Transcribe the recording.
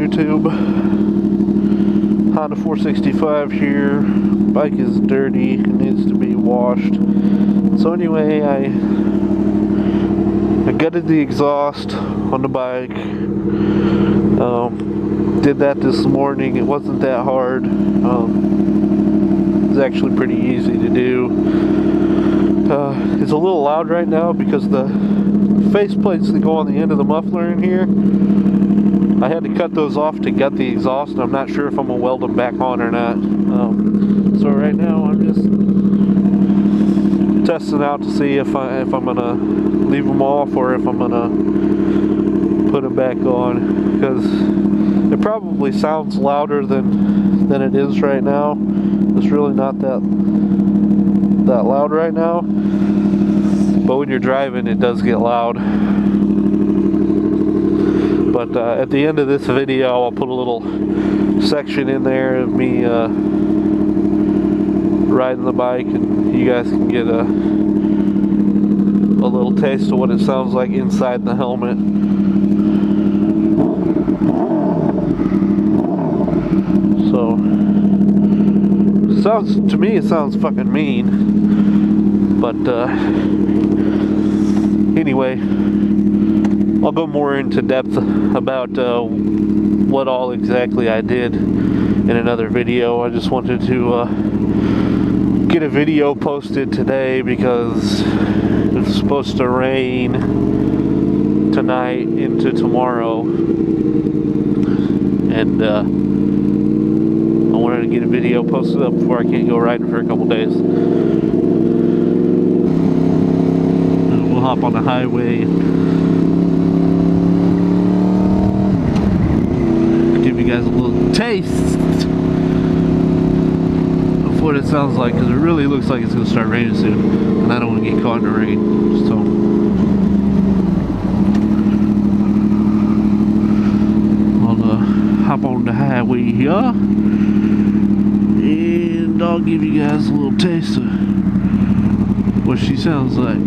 YouTube. Honda 465 here. Bike is dirty, it needs to be washed. So anyway, I gutted the exhaust on the bike. Did that this morning. It wasn't that hard. It's actually pretty easy to do. It's a little loud right now because the face plates that go on the end of the muffler in here, I had to cut those off to gut the exhaust, and I'm not sure if I'm gonna weld them back on or not. So right now I'm just testing out to see if I'm gonna leave them off or if I'm gonna put them back on, because it probably sounds louder than it is right now. It's really not that loud right now, but when you're driving it does get loud. But at the end of this video I'll put a little section in there of me riding the bike, and you guys can get a little taste of what it sounds like inside the helmet. So to me it sounds fucking mean, but anyway, I'll go more into depth about what all exactly I did in another video. I just wanted to get a video posted today because it's supposed to rain tonight into tomorrow, and I wanted to get a video posted up before I can't go riding for a couple days. And we'll hop on the highway and give you guys a little taste of what it sounds like, because it really looks like it's going to start raining soon, and I don't want to get caught in the rain. So I'll hop on the highway here, and I'll give you guys a little taste of what she sounds like.